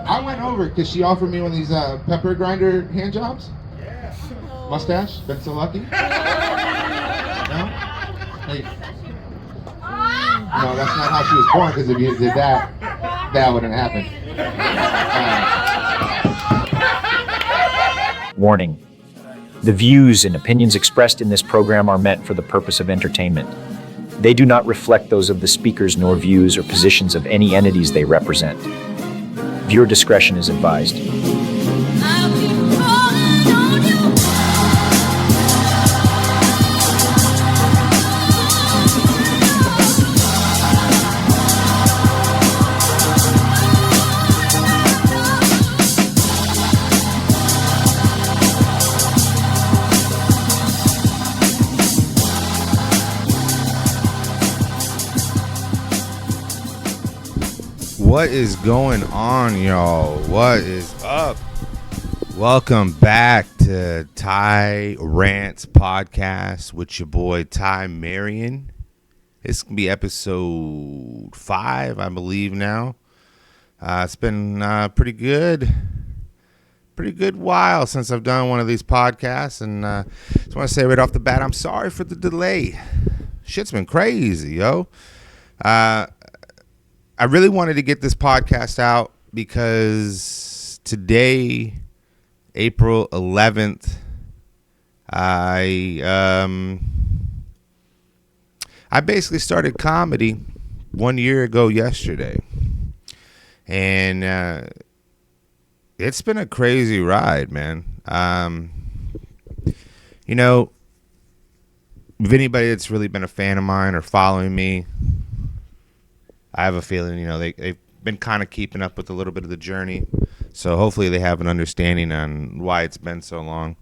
I went over because she offered me one of these pepper grinder hand jobs. Yeah. Mustache? Been so lucky? No? Hey. No, that's not how she was born, because if you did that, that wouldn't happen. Warning. The views and opinions expressed in this program are meant for the purpose of entertainment. They do not reflect those of the speakers nor views or positions of any entities they represent. Viewer discretion is advised. What is going on, y'all? What is up? Welcome back to Ty Rants podcast with your boy Ty Marion. This can be episode 5, I believe now. It's been pretty good while since I've done one of these podcasts, and just want to say right off the bat, I'm sorry for the delay. Shit's been crazy, yo. I really wanted to get this podcast out because today, April 11th, I basically started comedy 1 year ago yesterday. And it's been a crazy ride, man. You know, if anybody that's really been a fan of mine or following me, I have a feeling, you know, they've been kind of keeping up with a little bit of the journey. So hopefully they have an understanding on why it's been so long.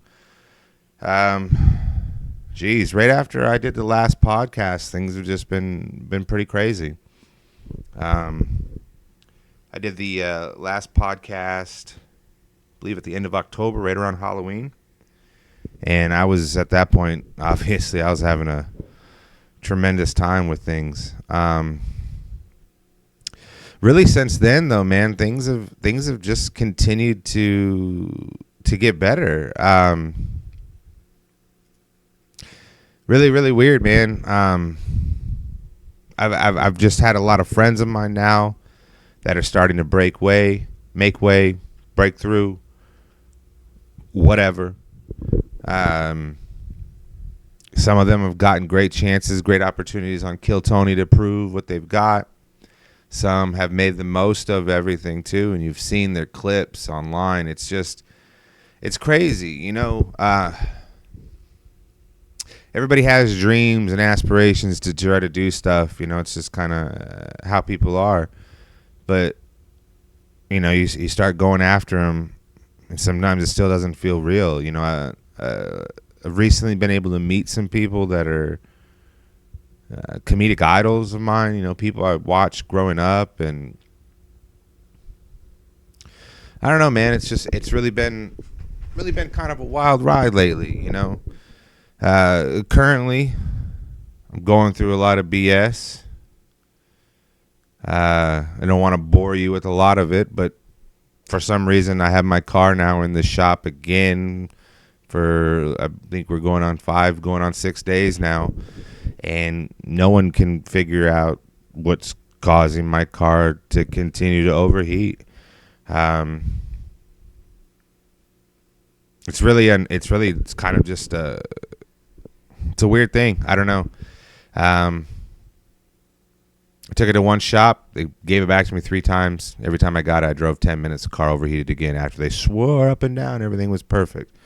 Geez, right after I did the last podcast, things have just been pretty crazy. I did the last podcast, I believe at the end of October, right around Halloween. And I was, at that point, obviously, I was having a tremendous time with things. Really, since then, though, man, things have just continued to get better. Really, really weird, man. I've just had a lot of friends of mine now that are starting to make way, break through, whatever. Some of them have gotten great chances, great opportunities on Kill Tony to prove what they've got. Some have made the most of everything, too, and you've seen their clips online. It's crazy, you know. Everybody has dreams and aspirations to try to do stuff. You know, it's just kind of how people are. But, you know, you start going after them, and sometimes it still doesn't feel real. You know, I've recently been able to meet some people that are comedic idols of mine, you know, people I watched growing up, and I don't know, man, it's really been kind of a wild ride lately, you know. Currently, I'm going through a lot of BS. I don't want to bore you with a lot of it, but for some reason, I have my car now in the shop again for, I think we're going on 6 days now. And no one can figure out what's causing my car to continue to overheat. It's kind of just it's a weird thing. I don't know. I took it to one shop. They gave it back to me 3 times. Every time I got it, I drove 10 minutes. The car overheated again after they swore up and down everything was perfect.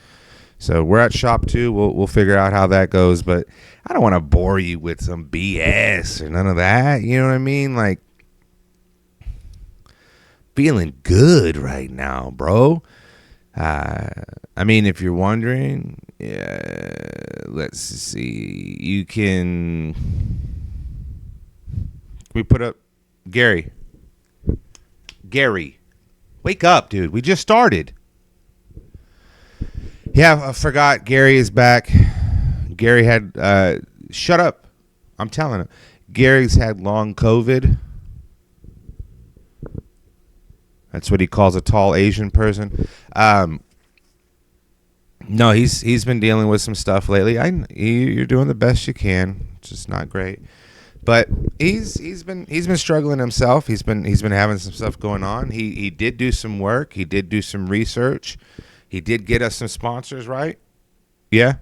So we're at shop 2. We'll figure out how that goes. But I don't want to bore you with some BS or none of that. You know what I mean? Like, feeling good right now, bro. I mean, if you're wondering, let's see. You can we put up Gary? Gary, wake up, dude. We just started. Yeah, I forgot. Gary is back. Gary had, shut up. I'm telling him. Gary's had long COVID. That's what he calls a tall Asian person. No, he's been dealing with some stuff lately. You're doing the best you can. It's just not great. But he's been struggling himself. He's been having some stuff going on. He did do some work. He did do some research. He did get us some sponsors, right? Yeah.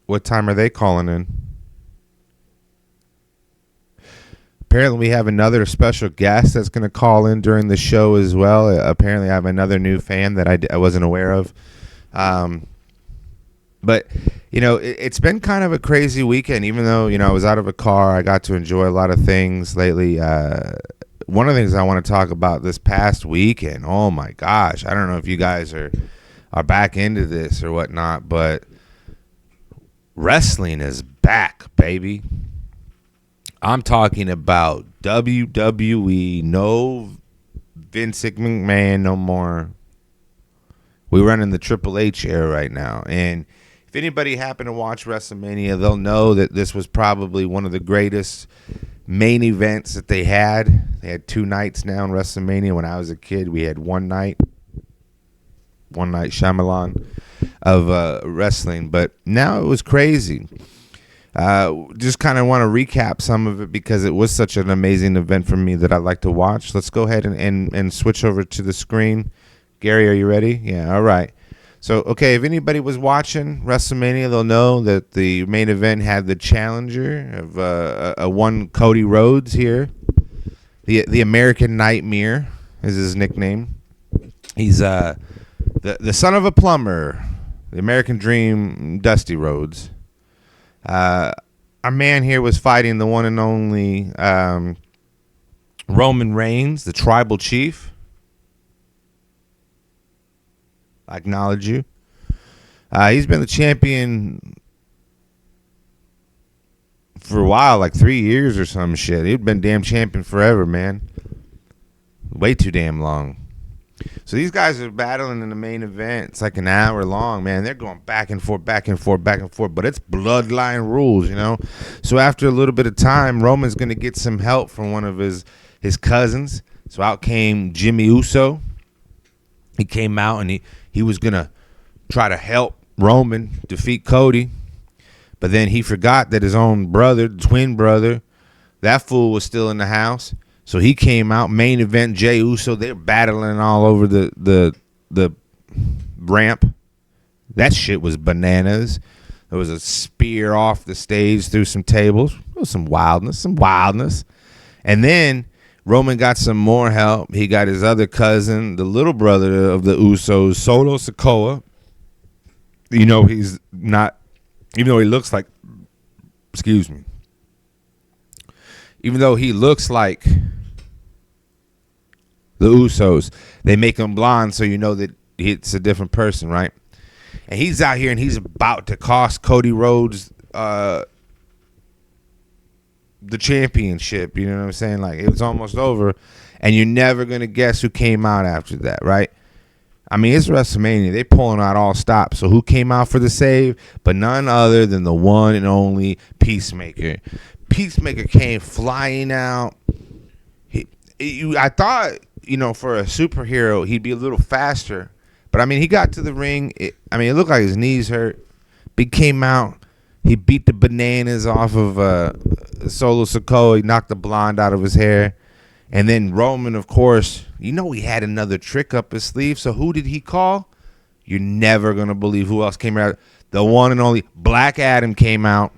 What time are they calling in? Apparently, we have another special guest that's going to call in during the show as well. Apparently, I have another new fan that I wasn't aware of. But, it's been kind of a crazy weekend. Even though, I was out of a car, I got to enjoy a lot of things lately. One of the things I want to talk about this past weekend, oh my gosh, I don't know if you guys are back into this or whatnot, but wrestling is back, baby. I'm talking about WWE, no Vince McMahon no more. We're running the Triple H era right now. And if anybody happened to watch Wrestlemania, they'll know that this was probably one of the greatest main events that they had. They had 2 nights now in Wrestlemania. When I was a kid, we had one night Shyamalan of wrestling. But now it was crazy. Just kind of want to recap some of it because it was such an amazing event for me that I like to watch. Let's go ahead and switch over to the screen. Gary, are you ready? Yeah, all right. So, okay, if anybody was watching WrestleMania, they'll know that the main event had the challenger of one Cody Rhodes here. The American Nightmare is his nickname. He's the son of a plumber, the American Dream, Dusty Rhodes. Our man here was fighting the one and only Roman Reigns, the tribal chief. I acknowledge you. He's been the champion for a while, like 3 years or some shit. He'd been damn champion forever, man. Way too damn long. So these guys are battling in the main event. It's like an hour long, man. They're going back and forth, back and forth, back and forth. But it's bloodline rules, So after a little bit of time, Roman's going to get some help from one of his cousins. So out came Jimmy Uso. He came out and he was going to try to help Roman defeat Cody. But then he forgot that his own brother, twin brother, that fool was still in the house. So he came out, main event, Jey Uso. They're battling all over the ramp. That shit was bananas. There was a spear off the stage through some tables. There was some wildness. And then Roman got some more help. He got his other cousin, the little brother of the Usos, Solo Sikoa. He's not, even though he looks like, even though he looks like the Usos, they make him blonde so you know that it's a different person, right? And he's out here and he's about to cost Cody Rhodes the championship. You know what I'm saying? Like, it was almost over, and you're never going to guess who came out after that, right? I mean, it's WrestleMania. They pulling out all stops. So who came out for the save? But none other than the one and only Peacemaker. Peacemaker came flying out. I thought, for a superhero, he'd be a little faster. But, I mean, he got to the ring. It looked like his knees hurt. But he came out. He beat the bananas off of Solo Sikoa. He knocked the blonde out of his hair. And then Roman, of course, he had another trick up his sleeve. So who did he call? You're never going to believe who else came out. The one and only Black Adam came out.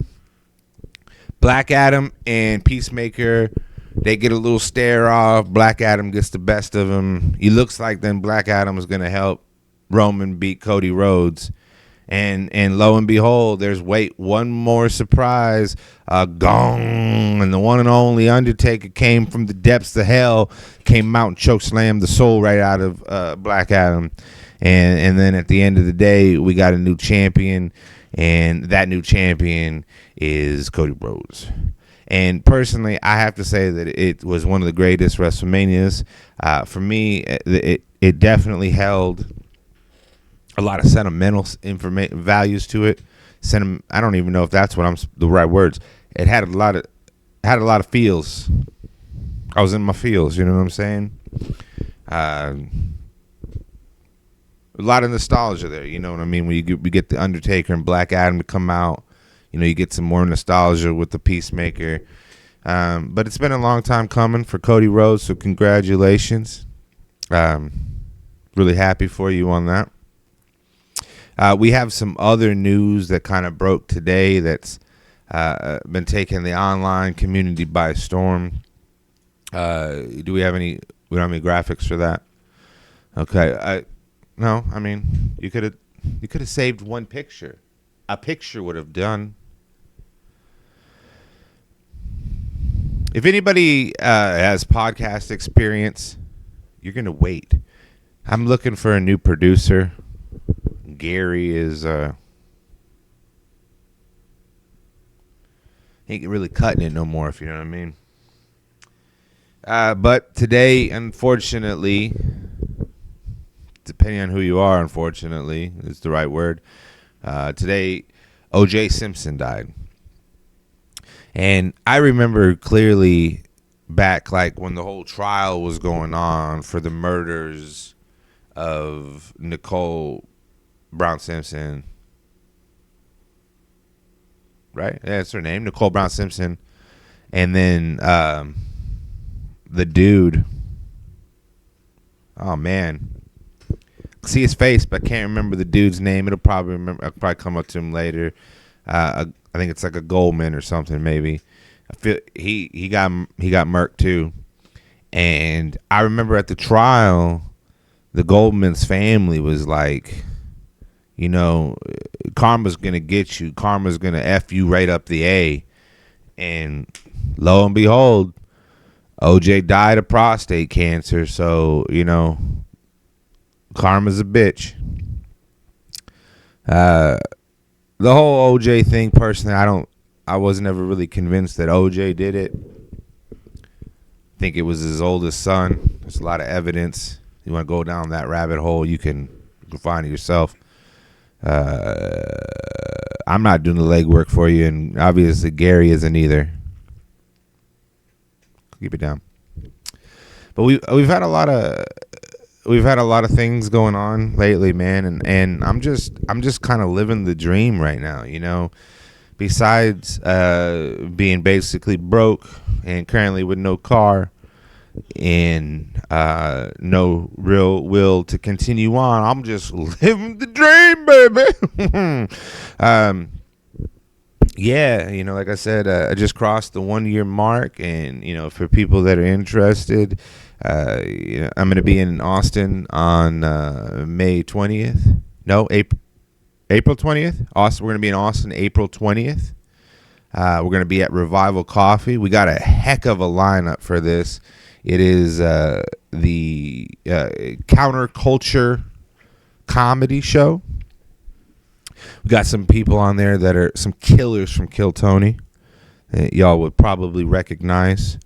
Black Adam and Peacemaker, they get a little stare off. Black Adam gets the best of him. He looks like then Black Adam is going to help Roman beat Cody Rhodes. And lo and behold, there's one more surprise. Gong. And the one and only Undertaker came from the depths of hell, came out and chokeslammed the soul right out of Black Adam. And then at the end of the day, we got a new champion. And that new champion is Cody Rhodes. And personally, I have to say that it was one of the greatest WrestleManias. For me, it definitely held a lot of sentimental values to it. I don't even know if that's the right words. It had a lot of feels. I was in my feels. You know what I'm saying? A lot of nostalgia there. You know what I mean? When we get the Undertaker and Black Adam to come out, you know, you get some more nostalgia with the Peacemaker. But it's been a long time coming for Cody Rhodes, so congratulations. Really happy for you on that. We have some other news that kind of broke today that's been taking the online community by storm. Do we have any? We don't have any graphics for that. Okay. No. I mean, you could have saved one picture. A picture would have done. If anybody has podcast experience, you're gonna wait. I'm looking for a new producer. Gary is ain't really cutting it no more, if you know what I mean. But today, unfortunately, depending on who you are, unfortunately is the right word. Today, O.J. Simpson died. And I remember clearly back like when the whole trial was going on for the murders of Nicole Brown Simpson. Right? Yeah, that's her name, Nicole Brown Simpson. And then the dude. Oh man. See his face, but I can't remember the dude's name. I'll probably come up to him later. I think it's like a Goldman or something, maybe. I feel he got murked too. And I remember at the trial, the Goldman's family was like, you know, karma's gonna get you. Karma's gonna F you right up the A. And lo and behold, OJ died of prostate cancer. So, you know, karma's a bitch. The whole OJ thing, personally, I was never really convinced that OJ did it. I think it was his oldest son. There's a lot of evidence. You want to go down that rabbit hole, you can find it yourself. I'm not doing the legwork for you, and obviously Gary isn't either. Keep it down. But we've had a lot of things going on lately, man, and I'm just kind of living the dream right now, you know. Besides being basically broke and currently with no car and no real will to continue on, I'm just living the dream, baby. Yeah, you know, like I said, I just crossed the 1 year mark, and you know, for people that are interested, you know, I'm going to be in Austin on May 20th. No, April 20th. Austin, we're going to be in Austin April 20th. We're going to be at Revival Coffee. We got a heck of a lineup for this. It is the counterculture comedy show. We got some people on there that are some killers from Kill Tony that y'all would probably recognize.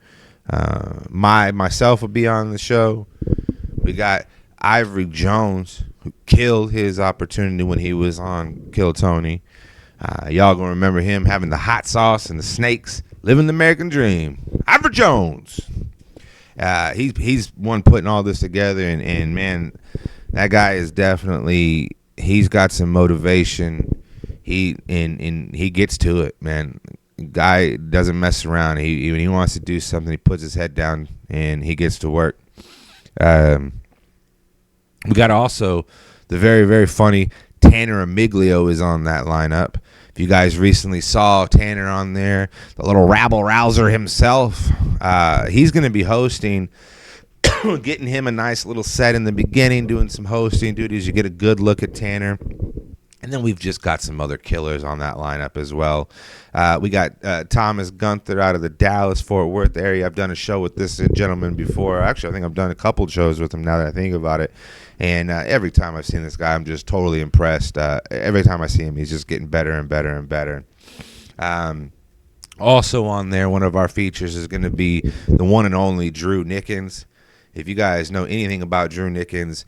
Myself will be on the show. We got Ivory Jones, who killed his opportunity when he was on Kill Tony. Y'all gonna remember him having the hot sauce and the snakes, living the American dream. Ivory Jones. He's one putting all this together, and man, that guy is definitely, he's got some motivation. He gets to it, man. Guy doesn't mess around. When he wants to do something, he puts his head down and he gets to work. We got also the very, very funny Tanner Amiglio is on that lineup. If you guys recently saw Tanner on there, the little rabble rouser himself, he's going to be hosting, getting him a nice little set in the beginning, doing some hosting duties. You get a good look at Tanner. And then we've just got some other killers on that lineup as well. We got Thomas Gunther out of the Dallas-Fort Worth area. I've done a show with this gentleman before. Actually, I think I've done a couple shows with him now that I think about it. And every time I've seen this guy, I'm just totally impressed. Every time I see him, he's just getting better and better and better. Also on there, one of our features is going to be the one and only Drew Nickens. If you guys know anything about Drew Nickens,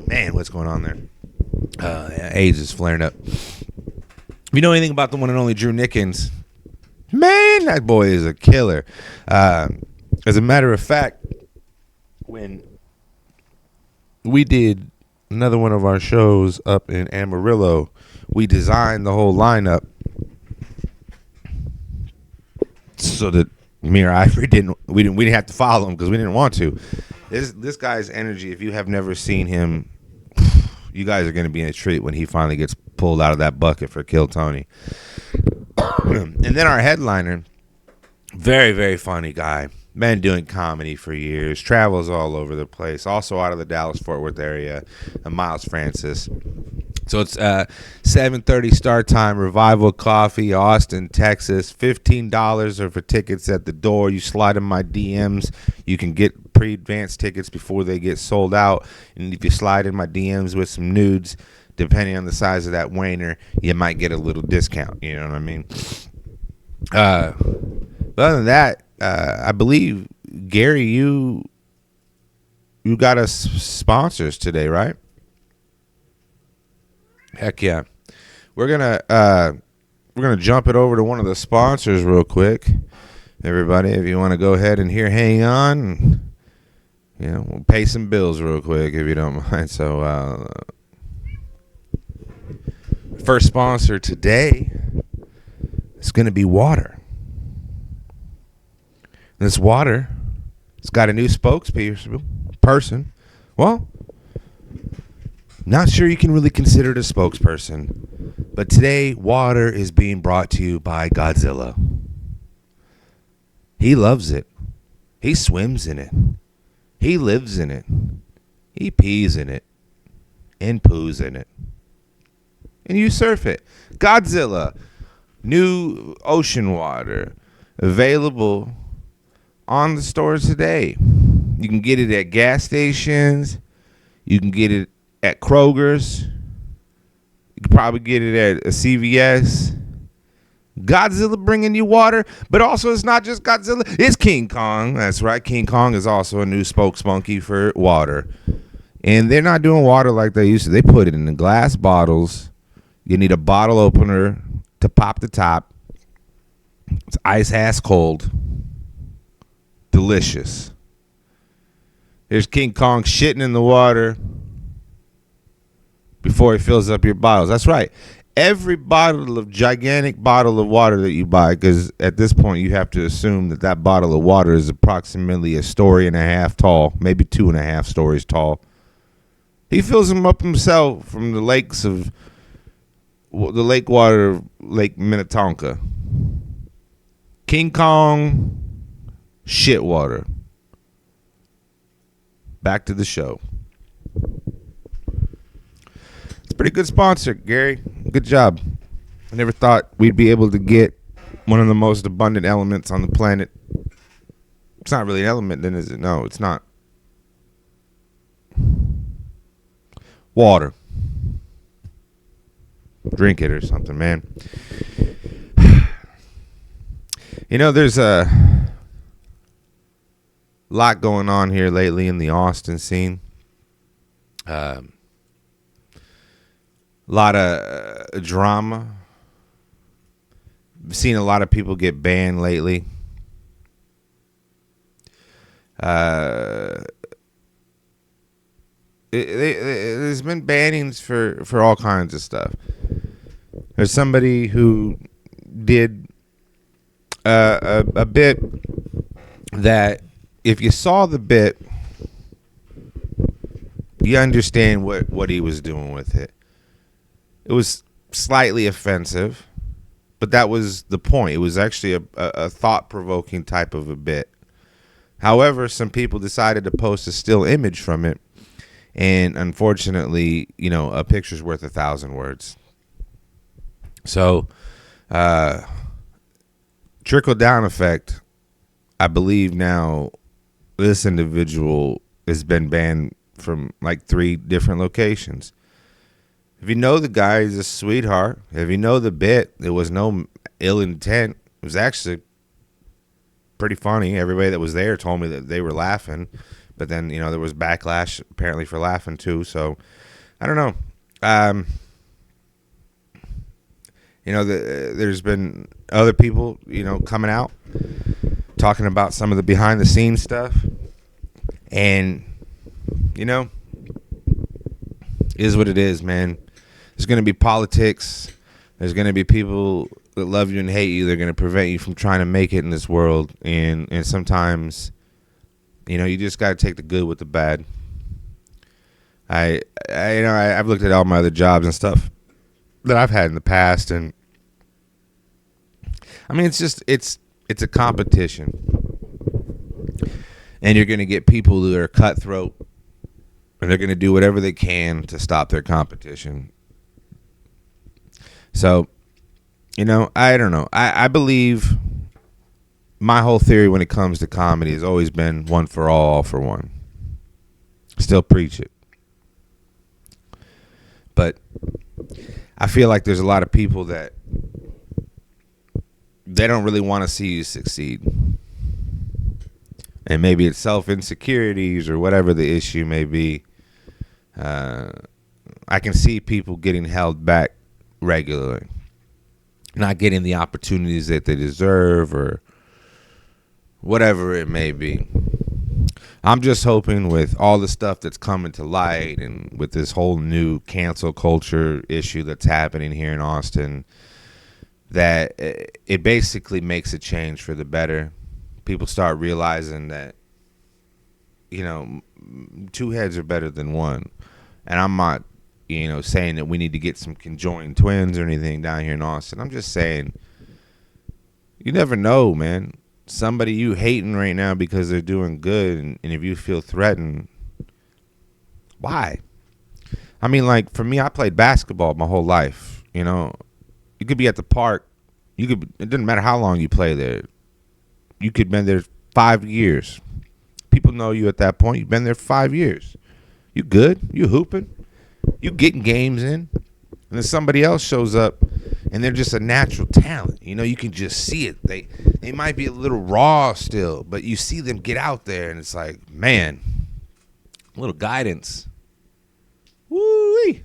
man, what's going on there? AIDS is flaring up. If you know anything about the one and only Drew Nickens, Man, that boy is a killer. As a matter of fact, when we did another one of our shows up in Amarillo, we designed the whole lineup so that me or Ivory we didn't have to follow him because we didn't want to. This guy's energy, if you have never seen him, you guys are going to be in a treat when he finally gets pulled out of that bucket for Kill Tony. And then our headliner, very, very funny guy. Been doing comedy for years. Travels all over the place. Also out of the Dallas-Fort Worth area. Miles Francis. So it's 7:30 start time. Revival Coffee, Austin, Texas. $15 are for tickets at the door. You slide in my DMs. You can get pre-advanced tickets before they get sold out. And if you slide in my DMs with some nudes, depending on the size of that wiener, you might get a little discount. You know what I mean? But other than that, I believe, Gary, you got us sponsors today, right? Heck yeah. We're gonna jump it over to one of the sponsors real quick. Everybody, if you want to go ahead and hang on, we'll pay some bills real quick if you don't mind. So first sponsor today is going to be water. This water, it's got a new spokesperson. Well, not sure you can really consider it a spokesperson, but today water is being brought to you by Godzilla. He loves it. He swims in it. He lives in it. He pees in it and poos in it. And you surf it. Godzilla, new ocean water, available on the stores today. You can get it at gas stations. You can get it at Kroger's. You can probably get it at a CVS. Godzilla bringing you water, but also it's not just Godzilla. It's King Kong. That's right. King Kong is also a new spokesmonkey for water. And they're not doing water like they used to. They put it in the glass bottles. You need a bottle opener to pop the top. It's ice cold. Delicious. Here's King Kong shitting in the water before he fills up your bottles. That's right. Every gigantic bottle of water that you buy, because at this point you have to assume that bottle of water is approximately a story and a half tall, maybe 2.5 stories tall. He fills them up himself from the lakes of the lake water of Lake Minnetonka. King Kong shit water. Back to the show. It's a pretty good sponsor, Gary. Good job. I never thought we'd be able to get one of the most abundant elements on the planet. It's not really an element, then, is it? No, it's not. Water. Drink it or something, man. There's a lot going on here lately in the Austin scene. A lot of drama. I've seen a lot of people get banned lately. There's been bannings for all kinds of stuff. There's somebody who did a bit that if you saw the bit, you understand what he was doing with it. It was slightly offensive, but that was the point. It was actually a thought-provoking type of a bit. However, some people decided to post a still image from it, and unfortunately, a picture's worth 1,000 words. So, trickle-down effect, I believe now this individual has been banned from like 3 different locations. If you know the guy, he's a sweetheart. If you know the bit, there was no ill intent. It was actually pretty funny. Everybody that was there told me that they were laughing. But then, there was backlash apparently for laughing too. So, I don't know. there's been other people, coming out talking about some of the behind the scenes stuff, and is what it is, man. There's going to be politics. There's going to be people that love you and hate you. They're going to prevent you from trying to make it in this world, and sometimes, you just got to take the good with the bad. I've looked at all my other jobs and stuff that I've had in the past, and I mean, it's a competition, and you're going to get people who are cutthroat, and they're going to do whatever they can to stop their competition. So, I don't know. I believe my whole theory when it comes to comedy has always been one for all for one. Still preach it. But I feel like there's a lot of people that they don't really want to see you succeed. And maybe it's self-insecurities or whatever the issue may be. I can see people getting held back regularly, not getting the opportunities that they deserve or whatever it may be. I'm just hoping with all the stuff that's coming to light and with this whole new cancel culture issue that's happening here in Austin, that it basically makes a change for the better. People start realizing that, two heads are better than one. And I'm not, saying that we need to get some conjoined twins or anything down here in Austin. I'm just saying, you never know, man. Somebody you hating right now because they're doing good, and if you feel threatened, why? I mean, like, for me, I played basketball my whole life. You could be at the park. It doesn't matter how long you play there. You could have been there 5 years. People know you at that point. You've been there 5 years. You good. You hooping. You getting games in. And then somebody else shows up, and they're just a natural talent. You can just see it. They might be a little raw still, but you see them get out there, and it's like, man, a little guidance. Woo-wee.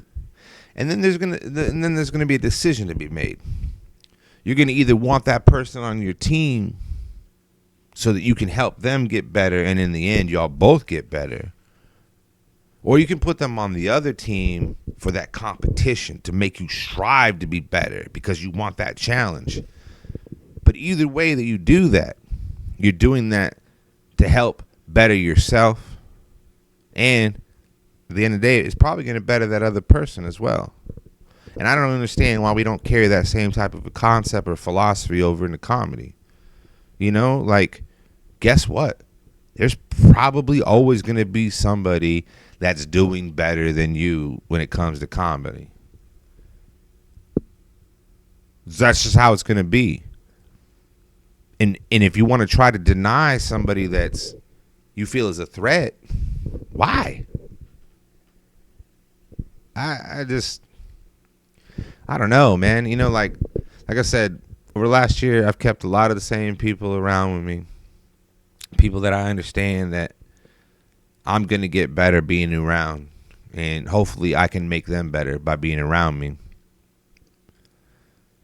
And then there's gonna be a decision to be made. You're gonna either want that person on your team so that you can help them get better, and in the end, y'all both get better. Or you can put them on the other team for that competition to make you strive to be better because you want that challenge. But either way that you do that, you're doing that to help better yourself. And at the end of the day, it's probably going to better that other person as well. And I don't understand why we don't carry that same type of a concept or philosophy over into comedy. Guess what? There's probably always going to be somebody that's doing better than you when it comes to comedy. That's just how it's going to be. And if you want to try to deny somebody that's you feel is a threat, why? I don't know, man. Like I said, over last year, I've kept a lot of the same people around with me. People that I understand that I'm going to get better being around, and hopefully I can make them better by being around me.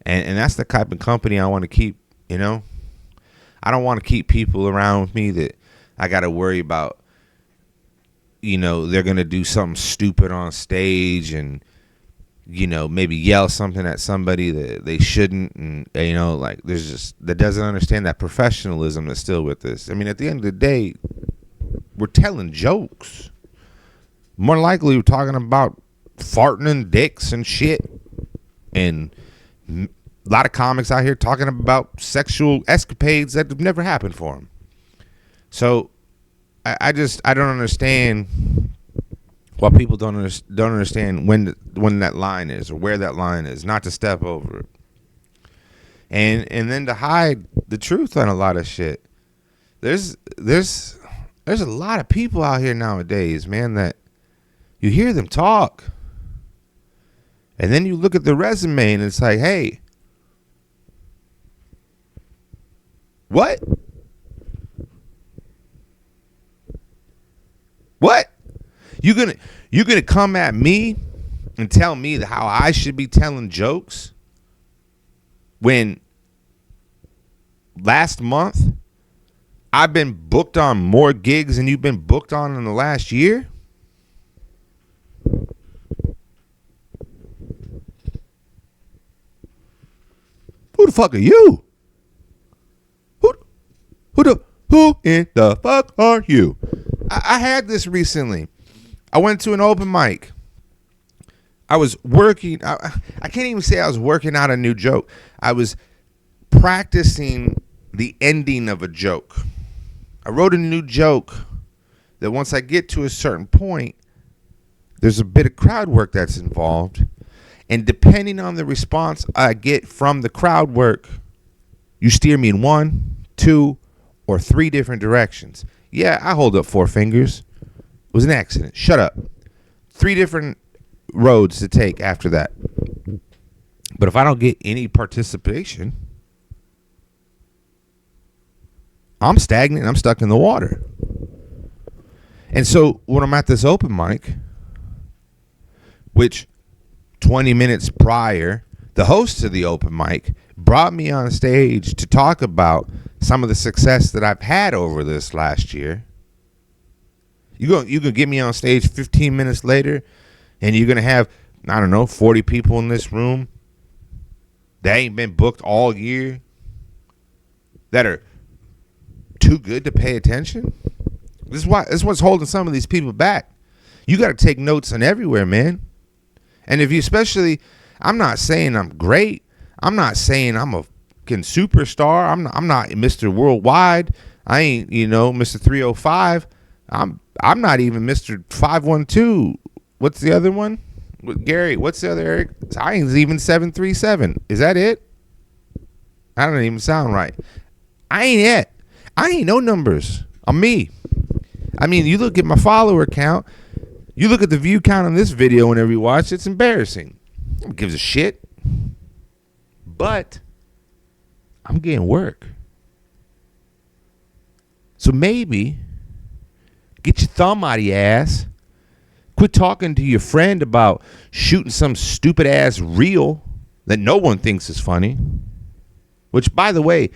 And that's the type of company I want to keep, I don't want to keep people around with me that I got to worry about, they're going to do something stupid on stage and, maybe yell something at somebody that they shouldn't. And, there's just, that doesn't understand that professionalism that's still with this. I mean, at the end of the day, we're telling jokes. More likely, we're talking about farting and dicks and shit. And a lot of comics out here talking about sexual escapades that have never happened for them. So, I don't understand why people don't understand when that line is or where that line is, not to step over it. And then to hide the truth on a lot of shit. There's a lot of people out here nowadays, man, that you hear them talk. And then you look at the resume and it's like, hey, what? What? You gonna come at me and tell me how I should be telling jokes? when last month I've been booked on more gigs than you've been booked on in the last year? Who the fuck are you? Who in the fuck are you? I had this recently. I went to an open mic. I was working. I can't even say I was working out a new joke. I was practicing the ending of a joke. I wrote a new joke that once I get to a certain point, there's a bit of crowd work that's involved. And depending on the response I get from the crowd work, you steer me in 1, 2, or 3 different directions. Yeah, I hold up 4 fingers. It was an accident. Shut up. 3 different roads to take after that. But if I don't get any participation, I'm stagnant. I'm stuck in the water. And so when I'm at this open mic, which 20 minutes prior, the host of the open mic brought me on stage to talk about some of the success that I've had over this last year. You can get me on stage 15 minutes later, and you're going to have, I don't know, 40 people in this room that ain't been booked all year, that are too good to pay attention. This is what's holding some of these people back. You got to take notes on everywhere, man. And if you especially, I'm not saying I'm great. I'm not saying I'm a fucking superstar. I'm not Mr. Worldwide. I ain't, Mr. 305. I'm not even Mr. 512. What's the other one? Gary, what's the other Eric? I ain't even 737. Is that it? I don't even sound right. I ain't it. I ain't no numbers. I'm me. I mean, you look at my follower count. You look at the view count on this video whenever you watch, it's embarrassing. Who gives a shit? But I'm getting work. So maybe get your thumb out of your ass. Quit talking to your friend about shooting some stupid ass reel that no one thinks is funny. Which, by the way,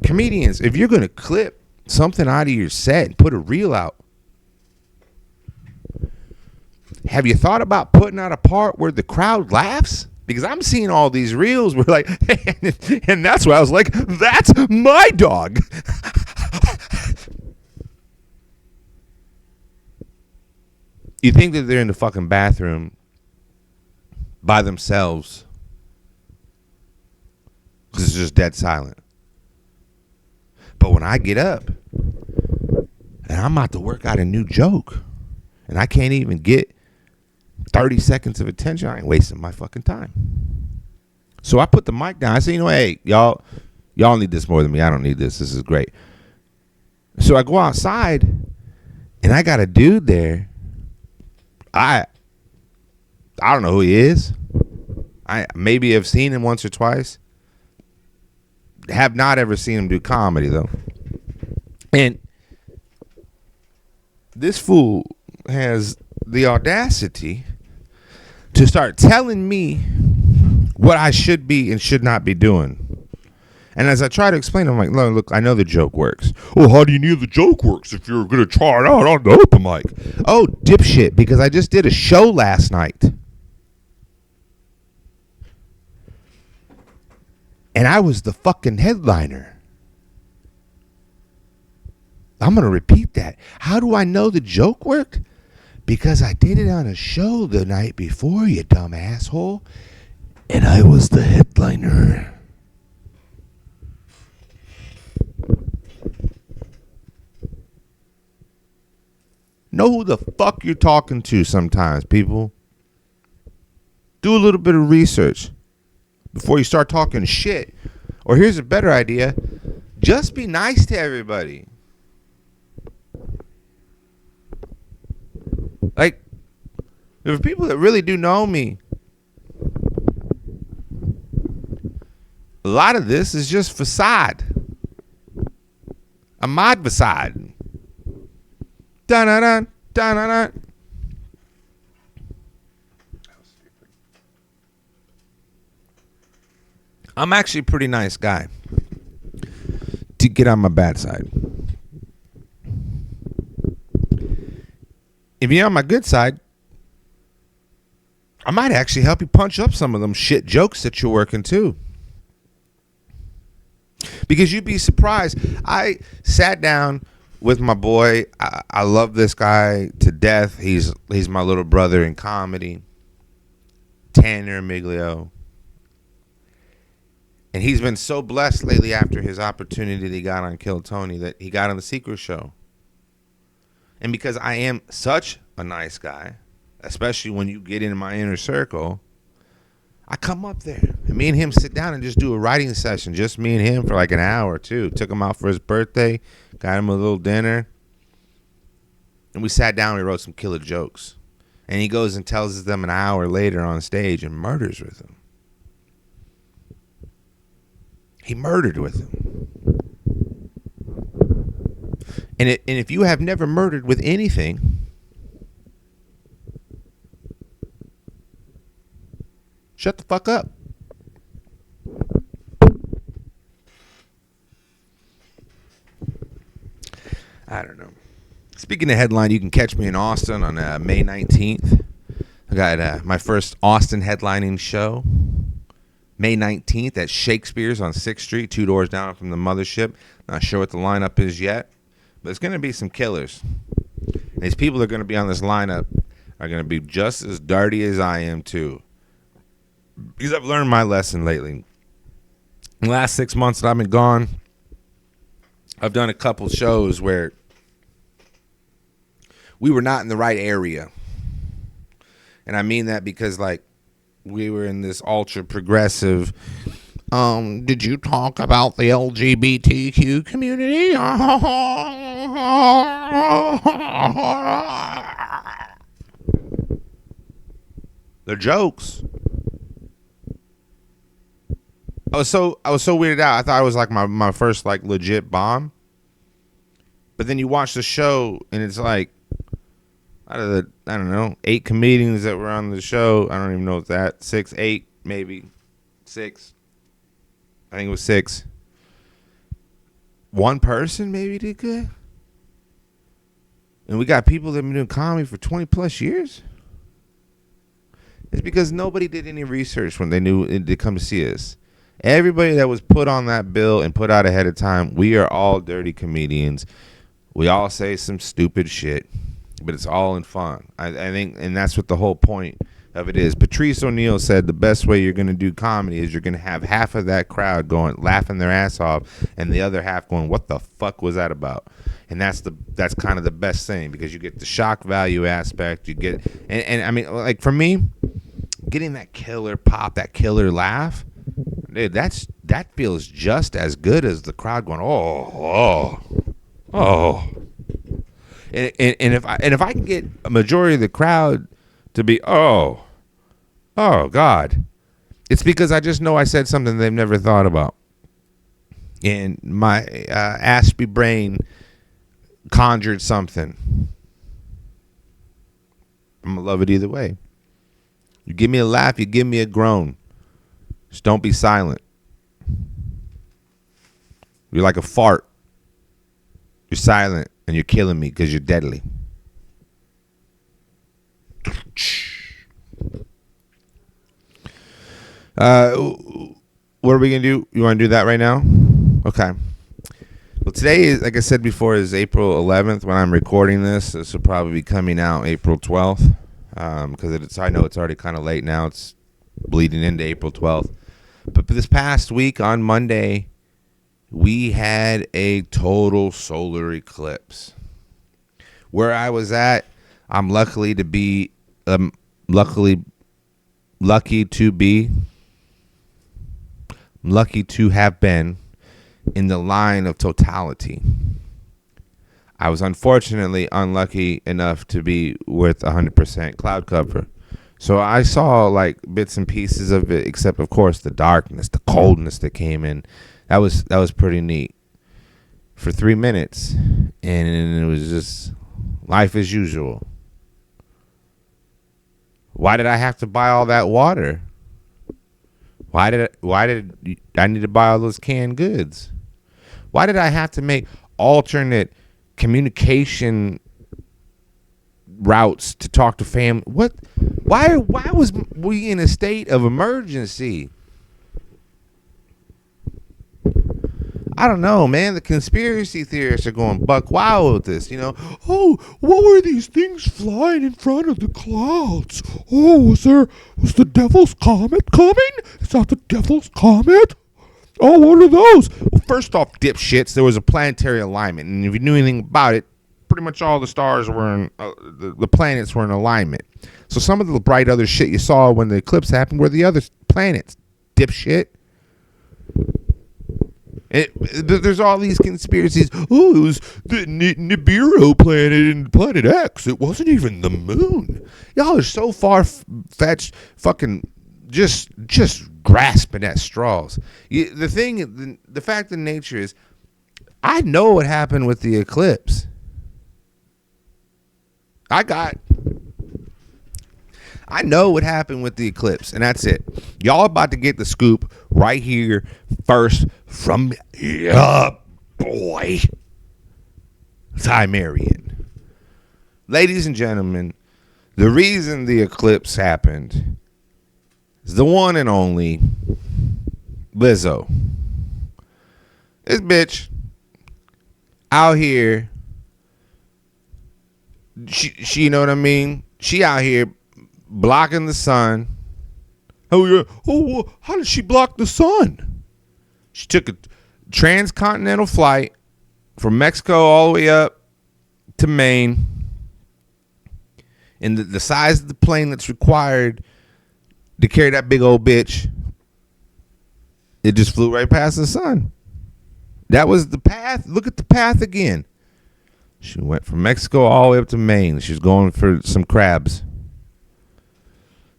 comedians, if you're going to clip something out of your set and put a reel out, have you thought about putting out a part where the crowd laughs? Because I'm seeing all these reels where like, and that's why I was like, that's my dog. You think that they're in the fucking bathroom by themselves because it's just dead silent. But when I get up and I'm about to work out a new joke and I can't even get 30 seconds of attention, I ain't wasting my fucking time. So I put the mic down. I say, hey, y'all need this more than me. I don't need this. This is great. So I go outside and I got a dude there. I don't know who he is. I maybe have seen him once or twice. Have not ever seen him do comedy though. And this fool has the audacity to start telling me what I should be and should not be doing. And as I try to explain, I'm like, look, I know the joke works. Well, how do you know the joke works if you're going to try it out on the open mic? Oh, dipshit, because I just did a show last night. And I was the fucking headliner. I'm going to repeat that. How do I know the joke worked? Because I did it on a show the night before, you dumb asshole. And I was the headliner. Know who the fuck you're talking to sometimes, people. Do a little bit of research before you start talking shit. Or here's a better idea. Just be nice to everybody. Like, there's people that really do know me. A lot of this is just facade. A mod facade. Dun-dun-dun, dun-dun-dun. I'm actually a pretty nice guy. To get on my bad side. If you're on my good side, I might actually help you punch up some of them shit jokes that you're working too. Because you'd be surprised. I sat down with my boy. I love this guy to death. He's my little brother in comedy. Tanner Miglio. And he's been so blessed lately after his opportunity that he got on Kill Tony that he got on the Secret Show. And because I am such a nice guy, especially when you get into my inner circle, I come up there and me and him sit down and just do a writing session, just me and him for like an hour or two. Took him out for his birthday, got him a little dinner, and we sat down and we wrote some killer jokes. And he goes and tells them an hour later on stage and murders with them. He murdered with him. And if you have never murdered with anything, shut the fuck up. I don't know. Speaking of headline, you can catch me in Austin on May 19th. I got my first Austin headlining show. May 19th at Shakespeare's on 6th Street, 2 doors down from the mothership. Not sure what the lineup is yet, but it's going to be some killers. And these people that are going to be on this lineup are going to be just as dirty as I am, too. Because I've learned my lesson lately. In the last 6 months that I've been gone, I've done a couple shows where we were not in the right area. And I mean that because, like, we were in this ultra progressive, did you talk about the LGBTQ community? They're jokes. I was so weirded out. I thought it was like my first like legit bomb. But then you watch the show and it's like, out of the, I don't know, 8 comedians that were on the show, I don't even know if that, 6, 8, maybe 6. I think it was 6. One person maybe did good. And we got people that have been doing comedy for 20 plus years. It's because nobody did any research when they knew they'd come to see us. Everybody that was put on that bill and put out ahead of time, we are all dirty comedians. We all say some stupid shit. But it's all in fun. I think, and that's what the whole point of it is. Patrice O'Neal said the best way you're going to do comedy is you're going to have half of that crowd going, laughing their ass off, and the other half going, what the fuck was that about? And that's kind of the best thing, because you get the shock value aspect. You get, and I mean, like for me, getting that killer pop, that killer laugh, dude, that feels just as good as the crowd going, oh. And if I can get a majority of the crowd to be oh God, it's because I just know I said something they've never thought about, and my Aspie brain conjured something. I'm gonna love it either way. You give me a laugh, you give me a groan. Just don't be silent. You're like a fart. You're silent. And you're killing me because you're deadly. What are we going to do? You want to do that right now? Okay. Well, today, is, like I said before, is April 11th. When I'm recording this, this will probably be coming out April 12th. Because I know it's already kind of late now. It's bleeding into April 12th. But for this past week on Monday, we had a total solar eclipse. Where I was at, I'm lucky to have been in the line of totality. I was unfortunately unlucky enough to be with 100% cloud cover. So I saw like bits and pieces of it, except of course the darkness, the coldness that came in. That was pretty neat for 3 minutes, and it was just life as usual. Why did I have to buy all that water? Why did I need to buy all those canned goods? Why did I have to make alternate communication routes to talk to family? What? Why was we in a state of emergency? I don't know, man. The conspiracy theorists are going buck wild with this, you know. Oh, what were these things flying in front of the clouds? Oh, was the devil's comet coming? Is that the devil's comet? Oh, what are those? Well, first off, dipshits, there was a planetary alignment, and if you knew anything about it, pretty much all the stars were in, the planets were in alignment. So some of the bright other shit you saw when the eclipse happened were the other planets, dipshit. There's all these conspiracies. Oh, it was the Nibiru planet in Planet X. It wasn't even the moon. Y'all are so far-fetched, fucking just grasping at straws. The fact of nature is, I know what happened with the eclipse. I know what happened with the eclipse, and that's it. Y'all about to get the scoop right here first from your boy, Ty Marion. Ladies and gentlemen, the reason the eclipse happened is the one and only Lizzo. This bitch out here, she you know what I mean? She out here blocking the sun. Oh yeah. Oh, how did she block the sun? She took a transcontinental flight from Mexico all the way up to Maine, and the size of the plane that's required to carry that big old bitch, it just flew right past the sun. That was the path. Look at the path again. She went from Mexico all the way up to Maine. She's going for some crabs.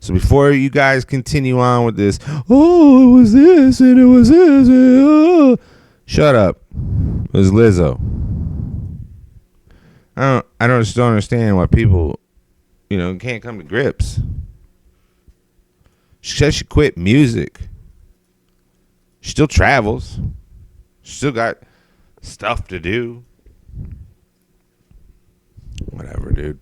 So before you guys continue on with this, oh, it was this and it was this. Shut up. It was Lizzo. I just don't understand why people, can't come to grips. She says she quit music. She still travels. She still got stuff to do. Whatever, dude.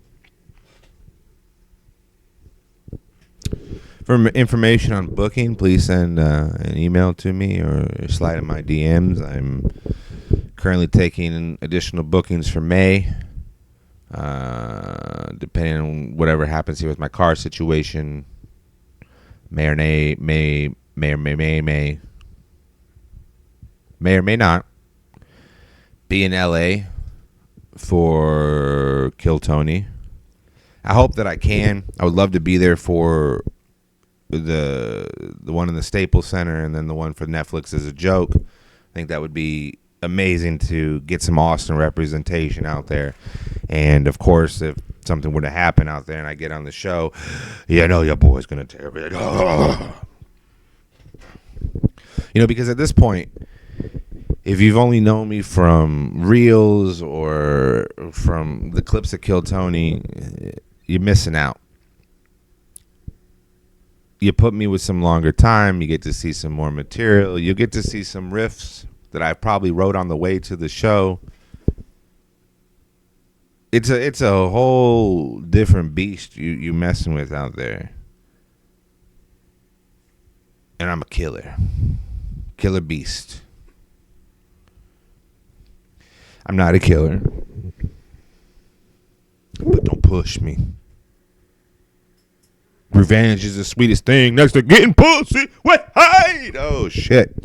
For information on booking, please send an email to me or slide in my DMs. I'm currently taking additional bookings for May. Depending on whatever happens here with my car situation, may or may not be in LA for Kill Tony. I hope that I can. I would love to be there for the one in the Staples Center and then the one for Netflix as a joke. I think that would be amazing to get some Austin representation out there. And of course, if something were to happen out there and I get on the show, your boy's gonna tear me. Because at this point, if you've only known me from reels or from the clips that Kill Tony, you're missing out. You put me with some longer time, you get to see some more material. You get to see some riffs that I probably wrote on the way to the show. It's a whole different beast you messing with out there. And I'm a killer beast. I'm not a killer, but don't push me. Revenge is the sweetest thing next to getting pussy with hate. Oh shit.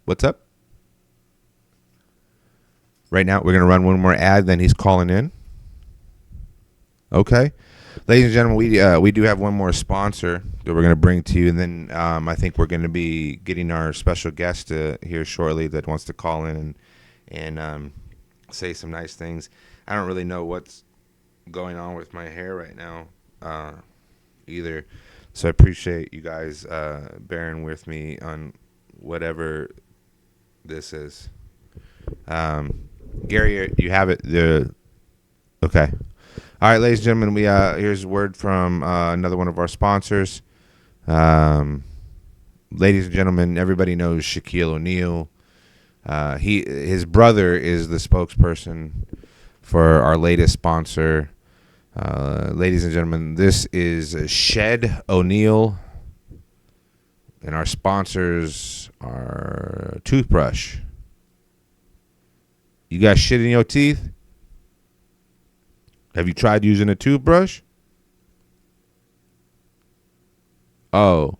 What's up? Right now, we're going to run one more ad, then he's calling in. Okay. Ladies and gentlemen, we do have one more sponsor that we're going to bring to you, and then I think we're going to be getting our special guest here shortly that wants to call in and say some nice things. I don't really know what's going on with my hair right now either, so I appreciate you guys bearing with me on whatever this is. Gary, you have it. Okay. All right, ladies and gentlemen, we here's a word from another one of our sponsors. Ladies and gentlemen, everybody knows Shaquille O'Neal. His brother is the spokesperson for our latest sponsor. Ladies and gentlemen, this is Shed O'Neal, and our sponsors are Toothbrush. You got shit in your teeth? Have you tried using a toothbrush? Oh,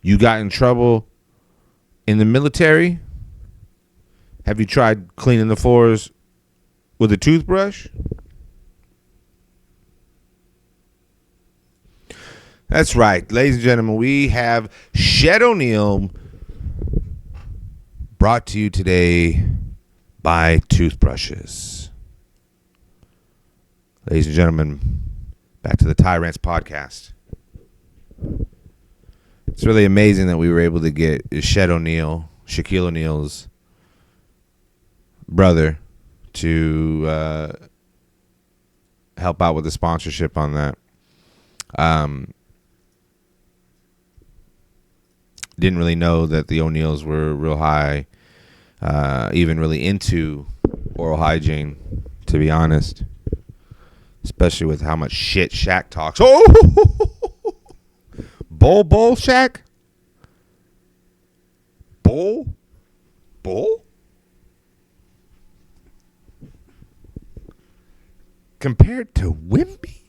you got in trouble in the military? Have you tried cleaning the floors with a toothbrush? That's right. Ladies and gentlemen, we have Shed O'Neal brought to you today by Toothbrushes. Ladies and gentlemen, back to the Ty Rants podcast. It's really amazing that we were able to get Shed O'Neal, Shaquille O'Neal's brother, to help out with the sponsorship on that. Didn't really know that the O'Neals were real high, even really into oral hygiene, to be honest. Especially with how much shit Shaq talks. Oh! Bull Shaq? Bull? Compared to Wemby?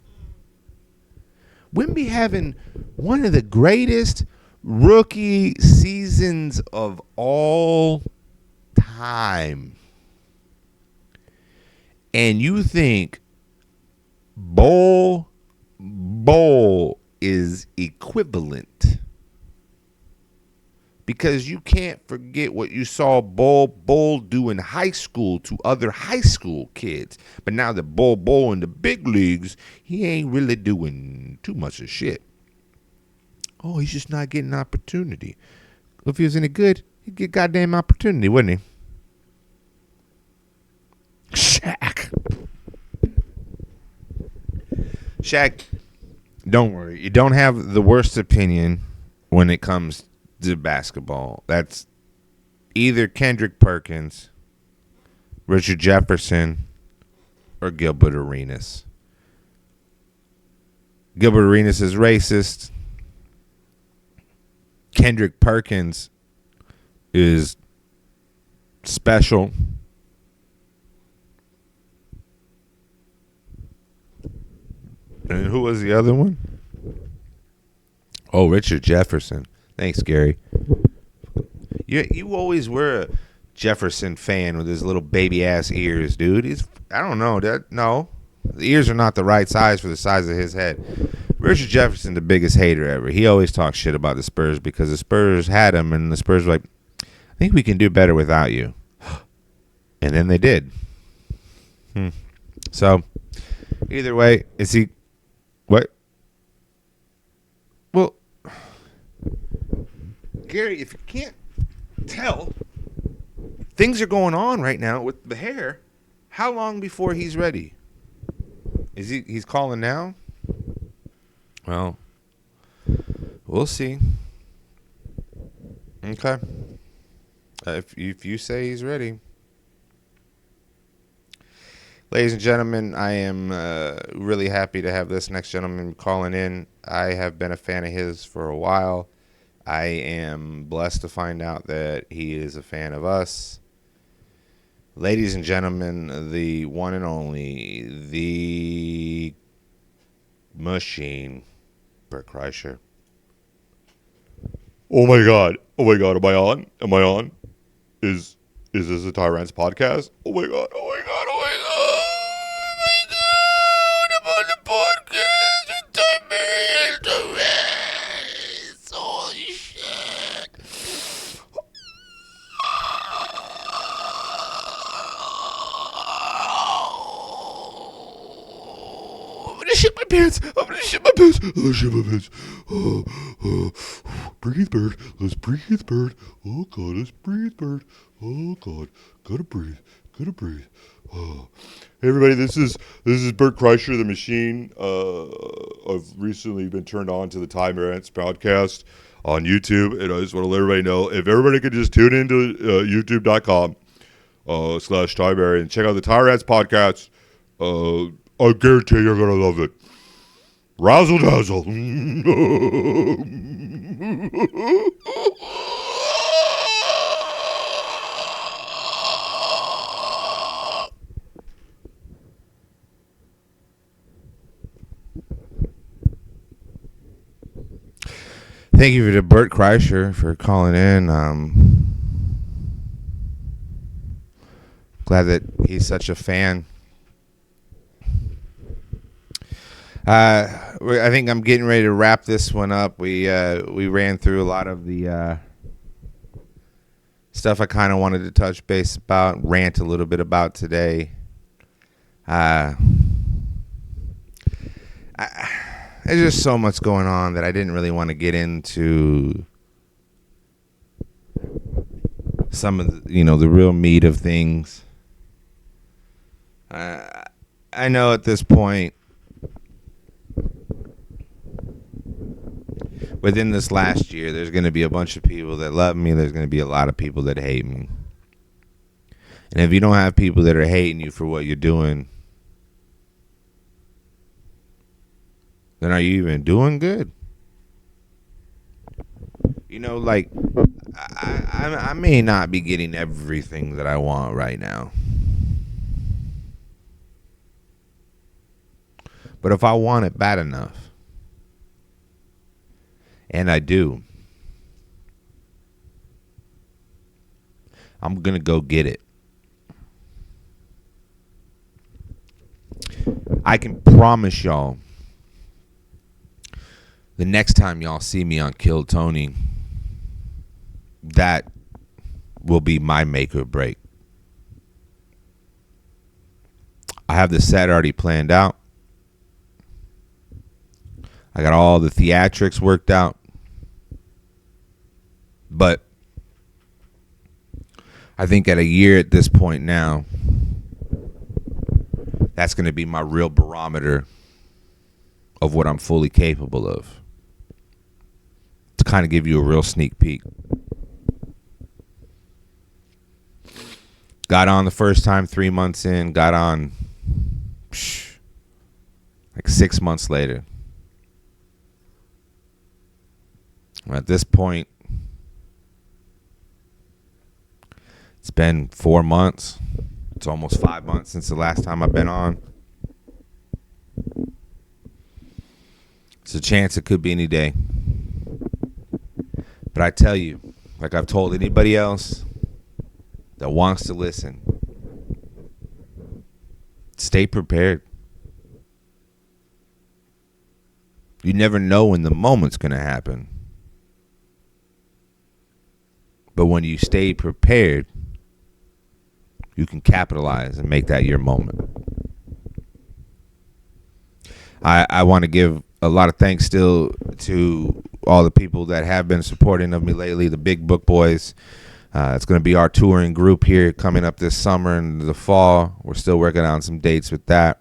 Wemby having one of the greatest rookie seasons of all time. And you think Bull is equivalent, because you can't forget what you saw Bull do in high school to other high school kids. But now that Bull in the big leagues, he ain't really doing too much of shit. Oh, he's just not getting opportunity. If he was any good, he'd get goddamn opportunity, wouldn't he? Shaq, don't worry. You don't have the worst opinion when it comes to basketball. That's either Kendrick Perkins, Richard Jefferson, or Gilbert Arenas. Gilbert Arenas is racist. Kendrick Perkins is special. And who was the other one? Oh, Richard Jefferson. Thanks, Gary. You always were a Jefferson fan with his little baby ass ears, dude. I don't know. No, the ears are not the right size for the size of his head. Richard Jefferson, the biggest hater ever. He always talks shit about the Spurs because the Spurs had him, and the Spurs were like, I think we can do better without you. And then they did. So, either way, is he... What? Well, Gary, if you can't tell, things are going on right now with the hair. How long before he's ready? He's calling now? Well, we'll see. Okay. If you say he's ready. Ladies and gentlemen, I am really happy to have this next gentleman calling in. I have been a fan of his for a while. I am blessed to find out that he is a fan of us. Ladies and gentlemen, the one and only, the machine, Bert Kreischer. Oh my god, am I on? Is this a Ty Rants podcast? Oh my god. I'm on the podcast with Ty Marion, Ty Rants. Holy shit. I'm gonna shit my pants. Breathe, bird. Let's breathe, bird. Oh, God, let's breathe, bird. Oh, God. Gotta breathe. Hey everybody, this is Bert Kreischer, the Machine. I've recently been turned on to the Ty Rants podcast on YouTube, and I just want to let everybody know, if everybody could just tune into youtube.com / Ty Marion and check out the Ty Rants podcast, I guarantee you're gonna love it. Razzle dazzle. Thank you to Bert Kreischer for calling in. Glad that he's such a fan. I think I'm getting ready to wrap this one up. We ran through a lot of the stuff I kind of wanted to touch base about, rant a little bit about today. There's just so much going on that I didn't really want to get into some of the, the real meat of things. I know at this point, within this last year, there's going to be a bunch of people that love me. There's going to be a lot of people that hate me. And if you don't have people that are hating you for what you're doing, then are you even doing good? I may not be getting everything that I want right now. But if I want it bad enough, and I do, I'm going to go get it. I can promise y'all, the next time y'all see me on Kill Tony, that will be my make or break. I have the set already planned out. I got all the theatrics worked out. But I think at a year at this point now, that's going to be my real barometer of what I'm fully capable of. To kind of give you a real sneak peek. Got on the first time 3 months in. Got on like 6 months later. At this point, it's been 4 months. It's almost 5 months since the last time I've been on. It's a chance it could be any day. But I tell you, like I've told anybody else that wants to listen, stay prepared. You never know when the moment's going to happen. But when you stay prepared, you can capitalize and make that your moment. I want to give a lot of thanks still to all the people that have been supporting of me lately, the Big Book Boys. It's going to be our touring group here coming up this summer and the fall. We're still working on some dates with that.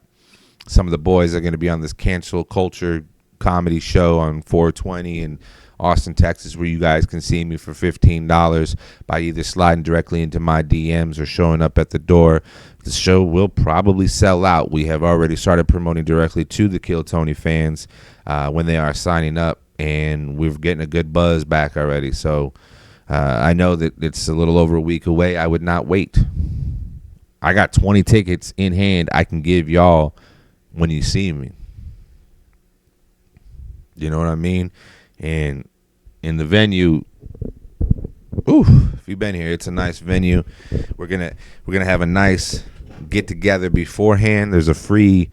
Some of the boys are going to be on this cancel culture comedy show on 420 in Austin, Texas, where you guys can see me for $15 by either sliding directly into my DMs or showing up at the door. The show will probably sell out. We have already started promoting directly to the Kill Tony fans when they are signing up, and we're getting a good buzz back already. So I know that it's a little over a week away. I would not wait. I got 20 tickets in hand I can give y'all when you see me. You know what I mean? And in the venue, if you've been here, it's a nice venue. We're gonna have a nice get together beforehand. There's a free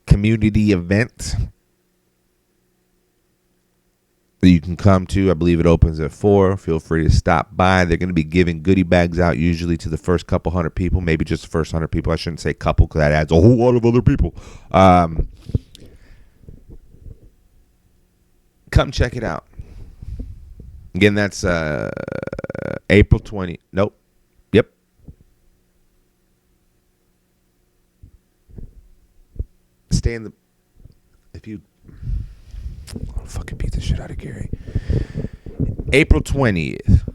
community event that you can come to. I believe it opens at 4. Feel free to stop by. They're going to be giving goodie bags out usually to the first couple hundred people, maybe just the first 100 people. I shouldn't say couple because that adds a whole lot of other people. Come check it out. Again, that's April 20. Nope. Yep. stay in the, I'll fucking beat the shit out of Gary. April 20th,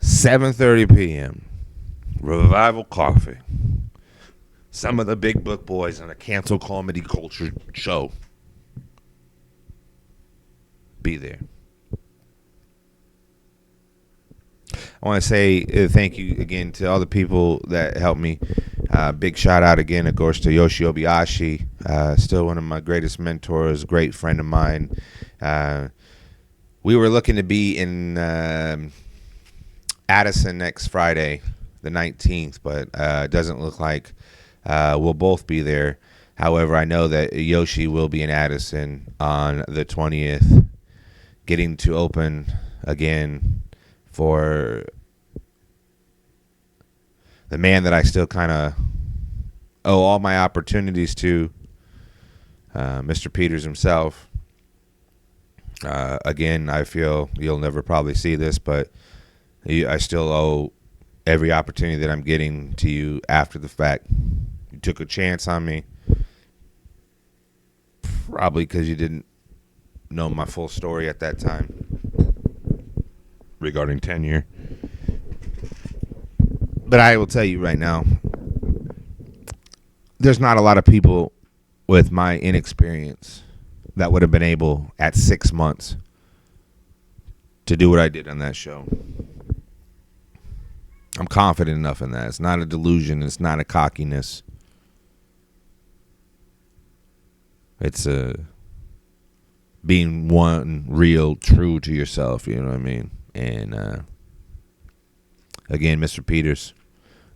7:30 p.m. Revival Coffee. Some of the big book boys on a cancel comedy culture show. Be there. I want to say thank you again to all the people that helped me. Big shout out again, of course, to Yoshi Obayashi. Still one of my greatest mentors, great friend of mine. We were looking to be in Addison next Friday, the 19th, but it doesn't look like we'll both be there. However, I know that Yoshi will be in Addison on the 20th, getting to open again for the man that I still kind of owe all my opportunities to, Mr. Peters himself. Again, I feel you'll never probably see this, but I still owe every opportunity that I'm getting to you after the fact. You took a chance on me, probably because you didn't know my full story at that time regarding tenure. But I will tell you right now, there's not a lot of people with my inexperience that would have been able at 6 months to do what I did on that show. I'm confident enough in that. It's not a delusion. It's not a cockiness. It's being one real true to yourself. You know what I mean? And again, Mr. Peters,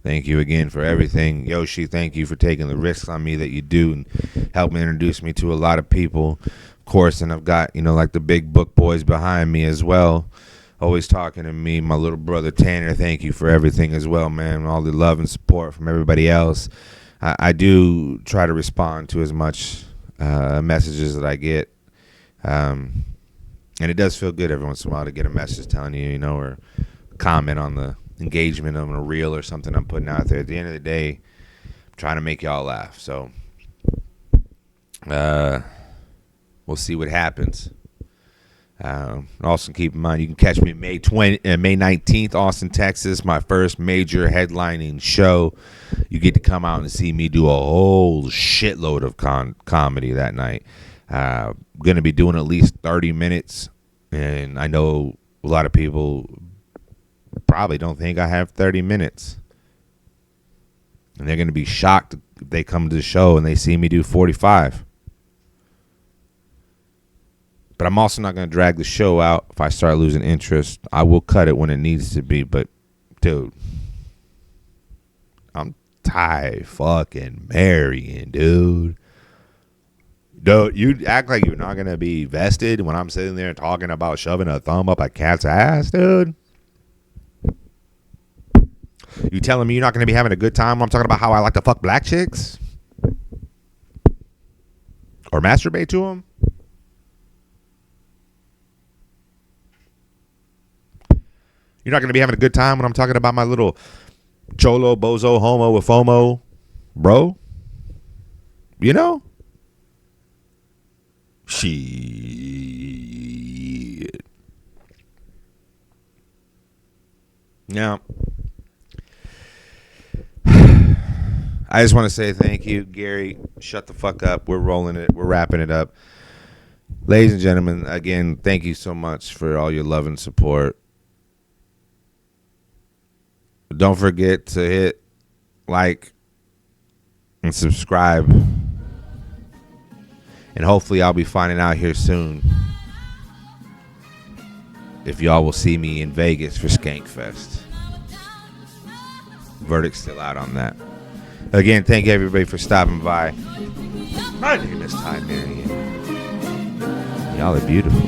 thank you again for everything. Yoshi, thank you for taking the risks on me that you do and helping introduce me to a lot of people. Of course, and I've got, like the big book boys behind me as well, always talking to me. My little brother Tanner, thank you for everything as well, man. All the love and support from everybody else. I do try to respond to as much messages that I get. And it does feel good every once in a while to get a message telling you, or comment on the engagement of a reel or something I'm putting out there. At the end of the day, I'm trying to make y'all laugh. So we'll see what happens. Also keep in mind, you can catch me May 19th, Austin, Texas, my first major headlining show. You get to come out and see me do a whole shitload of comedy that night. Going to be doing at least 30 minutes, and I know a lot of people probably don't think I have 30 minutes, and they're going to be shocked if they come to the show and they see me do 45. But I'm also not going to drag the show out. If I start losing interest, I will cut it when it needs to be. But dude, I'm Ty fucking Marion, dude. Dude, you act like you're not going to be vested when I'm sitting there talking about shoving a thumb up a cat's ass, dude? You telling me you're not going to be having a good time when I'm talking about how I like to fuck black chicks? Or masturbate to them? You're not going to be having a good time when I'm talking about my little cholo, bozo, homo with FOMO, bro? Shit. Now, I just want to say thank you, Gary. Shut the fuck up. We're rolling it. We're wrapping it up. Ladies and gentlemen, again, thank you so much for all your love and support. Don't forget to hit like and subscribe. And hopefully I'll be finding out here soon if y'all will see me in Vegas for Skankfest. Verdict's still out on that. Again, thank everybody for stopping by. My name is Ty Marion. Y'all are beautiful.